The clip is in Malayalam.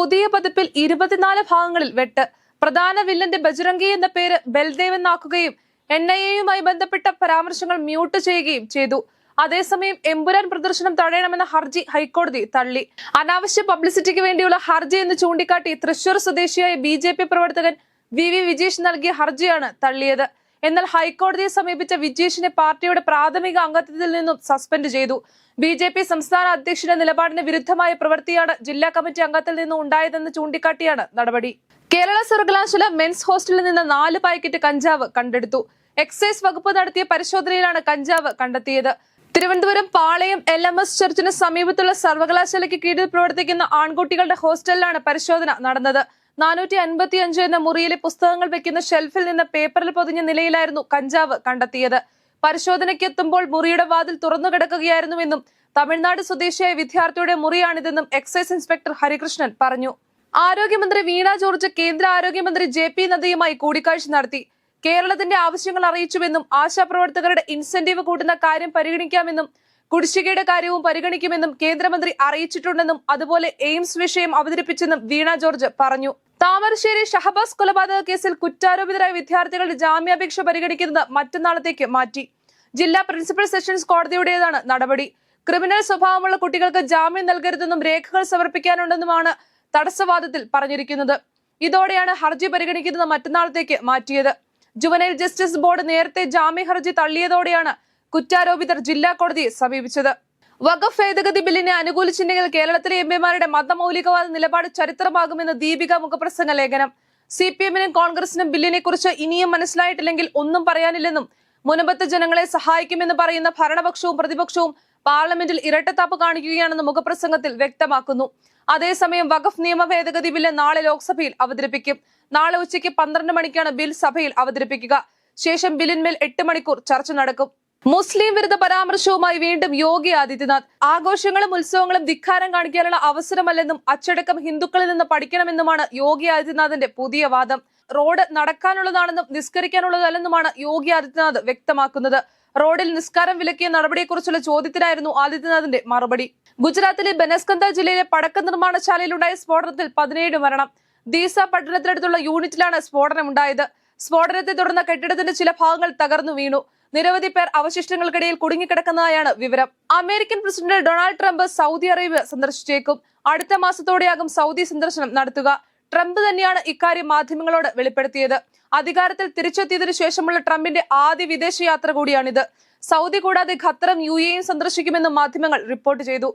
പുതിയ പതിപ്പിൽ 24 ഭാഗങ്ങളിൽ വെട്ട്. പ്രധാന വില്ലന്റെ ബജ്രംഗി എന്ന പേര് ബൽദേവ് എന്നാക്കുകയും NIA-യുമായി ബന്ധപ്പെട്ട പരാമർശങ്ങൾ മ്യൂട്ട് ചെയ്യുകയും ചെയ്തു. അതേസമയം എമ്പുരാൻ പ്രദർശനം തടയണമെന്ന ഹർജി ഹൈക്കോടതി തള്ളി. അനാവശ്യ പബ്ലിസിറ്റിക്ക് വേണ്ടിയുള്ള ഹർജി എന്ന് ചൂണ്ടിക്കാട്ടി തൃശൂർ സ്വദേശിയായ BJP പ്രവർത്തകൻ VV വിജേഷ് നൽകിയ ഹർജിയാണ് തള്ളിയത്. എന്നാൽ ഹൈക്കോടതിയെ സമീപിച്ച വിജേഷിനെ പാർട്ടിയുടെ പ്രാഥമിക അംഗത്വത്തിൽ നിന്നും സസ്പെൻഡ് ചെയ്തു. BJP സംസ്ഥാന അധ്യക്ഷന്റെ നിലപാടിന് വിരുദ്ധമായ പ്രവൃത്തിയാണ് ജില്ലാ കമ്മിറ്റി അംഗത്തിൽ നിന്നും ഉണ്ടായതെന്ന് ചൂണ്ടിക്കാട്ടിയാണ് നടപടി. കേരള സർവകലാശാല മെൻസ് ഹോസ്റ്റലിൽ നിന്ന് 4 പാക്കറ്റ് കഞ്ചാവ് കണ്ടെടുത്തു. എക്സൈസ് വകുപ്പ് നടത്തിയ പരിശോധനയിലാണ് കഞ്ചാവ് കണ്ടെത്തിയത്. തിരുവനന്തപുരം പാളയം LMS ചർച്ചിന് സമീപത്തുള്ള സർവകലാശാലയ്ക്ക് കീഴിൽ പ്രവർത്തിക്കുന്ന ആൺകുട്ടികളുടെ ഹോസ്റ്റലിലാണ് പരിശോധന നടന്നത്. 455 എന്ന മുറിയിലെ പുസ്തകങ്ങൾ വെക്കുന്ന ഷെൽഫിൽ നിന്ന് പേപ്പറിൽ പൊതിഞ്ഞ നിലയിലായിരുന്നു കഞ്ചാവ് കണ്ടെത്തിയത്. പരിശോധനയ്ക്ക് എത്തുമ്പോൾ മുറിയുടെ വാതിൽ തുറന്നു കിടക്കുകയായിരുന്നുവെന്നും തമിഴ്നാട് സ്വദേശിയായ വിദ്യാർത്ഥിയുടെ മുറിയാണിതെന്നും എക്സൈസ് ഇൻസ്പെക്ടർ ഹരികൃഷ്ണൻ പറഞ്ഞു. ആരോഗ്യമന്ത്രി വീണ ജോർജ് കേന്ദ്ര ആരോഗ്യമന്ത്രി JP നദ്ദയുമായി കൂടിക്കാഴ്ച നടത്തി. കേരളത്തിന്റെ ആവശ്യങ്ങൾ അറിയിച്ചുവെന്നും ആശാപ്രവർത്തകരുടെ ഇൻസെന്റീവ് കൂട്ടുന്ന കാര്യം പരിഗണിക്കാമെന്നും കുടിശ്ശികയുടെ കാര്യവും പരിഗണിക്കുമെന്നും കേന്ദ്രമന്ത്രി അറിയിച്ചിട്ടുണ്ടെന്നും അതുപോലെ എയിംസ് വിഷയം അവതരിപ്പിച്ചെന്നും വീണ ജോർജ് പറഞ്ഞു. താമരശ്ശേരി ഷഹബാസ് കൊലപാതക കേസിൽ കുറ്റാരോപിതരായ വിദ്യാർത്ഥികളുടെ ജാമ്യാപേക്ഷ പരിഗണിക്കുന്നത് മറ്റന്നാളത്തേക്ക് മാറ്റി. ജില്ലാ പ്രിൻസിപ്പൽ സെഷൻസ് കോടതിയുടേതാണ് നടപടി. ക്രിമിനൽ സ്വഭാവമുള്ള കുട്ടികൾക്ക് ജാമ്യം നൽകരുതെന്നും രേഖകൾ സമർപ്പിക്കാനുണ്ടെന്നുമാണ് തടസ്സവാദത്തിൽ പറഞ്ഞിരിക്കുന്നത്. ഇതോടെയാണ് ഹർജി പരിഗണിക്കുന്നത് മറ്റന്നാളത്തേക്ക് മാറ്റിയത്. ജുവനൈൽ ജസ്റ്റിസ് ബോർഡ് നേരത്തെ ജാമ്യ ഹർജി തള്ളിയതോടെയാണ് കുറ്റാരോപിതർ ജില്ലാ കോടതിയെ സമീപിച്ചത്. വഖഫ് ഭേദഗതി ബില്ലിനെ അനുകൂലിച്ചില്ലെങ്കിൽ കേരളത്തിലെ MP-മാരുടെ മതമൗലികവാദ നിലപാട് ചരിത്രമാകുമെന്ന് ദീപിക മുഖപ്രസംഗ ലേഖനം. CPM-നും കോൺഗ്രസിനും ബില്ലിനെ കുറിച്ച് ഇനിയും മനസ്സിലായിട്ടില്ലെങ്കിൽ ഒന്നും പറയാനില്ലെന്നും മുൻപത്തെ ജനങ്ങളെ സഹായിക്കുമെന്ന് പറയുന്ന ഭരണപക്ഷവും പ്രതിപക്ഷവും പാർലമെന്റിൽ ഇരട്ടത്താപ്പ് കാണിക്കുകയാണെന്ന് മുഖപ്രസംഗത്തിൽ വ്യക്തമാക്കുന്നു. അതേസമയം വഖഫ് നിയമ ഭേദഗതി ബില്ല് നാളെ ലോക്സഭയിൽ അവതരിപ്പിക്കും. നാളെ ഉച്ചയ്ക്ക് 12 മണിക്കാണ് ബിൽ സഭയിൽ അവതരിപ്പിക്കുക. ശേഷം ബില്ലിന്മേൽ 8 മണിക്കൂർ ചർച്ച നടക്കും. മുസ്ലിം വിരുദ്ധ പരാമർശവുമായി വീണ്ടും യോഗി ആദിത്യനാഥ്. ആഘോഷങ്ങളും ഉത്സവങ്ങളും ധിക്കാരം കാണിക്കാനുള്ള അവസരമല്ലെന്നും അച്ചടക്കം ഹിന്ദുക്കളിൽ നിന്ന് പഠിക്കണമെന്നുമാണ് യോഗി ആദിത്യനാഥിന്റെ പുതിയ വാദം. റോഡ് നടക്കാനുള്ളതാണെന്നും നിസ്കരിക്കാനുള്ളതല്ലെന്നുമാണ് യോഗി ആദിത്യനാഥ് വ്യക്തമാക്കുന്നത്. റോഡിൽ നിസ്കാരം വിലക്കിയ നടപടിയെക്കുറിച്ചുള്ള ചോദ്യത്തിനായിരുന്നു ആദിത്യനാഥിന്റെ മറുപടി. ഗുജറാത്തിലെ ബനസ്കന്ത ജില്ലയിലെ പടക്ക നിർമ്മാണശാലയിലുണ്ടായ സ്ഫോടനത്തിൽ 17 മരണം. ദീസ പട്ടണത്തിനടുത്തുള്ള യൂണിറ്റിലാണ് സ്ഫോടനമുണ്ടായത്. സ്ഫോടനത്തെ തുടർന്ന് കെട്ടിടത്തിന്റെ ചില ഭാഗങ്ങൾ തകർന്നു വീണു. നിരവധി പേർ അവശിഷ്ടങ്ങൾക്കിടയിൽ കുടുങ്ങിക്കിടക്കുന്നതായാണ് വിവരം. American president Donald Trump Saudi Arabia സന്ദർശിച്ചേക്കും. അടുത്ത മാസത്തോടെയാകും സൗദി സന്ദർശനം നടത്തുക. ട്രംപ് തന്നെയാണ് ഇക്കാര്യം മാധ്യമങ്ങളോട് വെളിപ്പെടുത്തിയത്. അധികാരത്തിൽ തിരിച്ചെത്തിയതിനു ശേഷമുള്ള ട്രംപിന്റെ ആദ്യ വിദേശ യാത്ര കൂടിയാണിത്. സൗദി കൂടാതെ ഖത്തറും UAE-യും സന്ദർശിക്കുമെന്നും മാധ്യമങ്ങൾ റിപ്പോർട്ട് ചെയ്തു.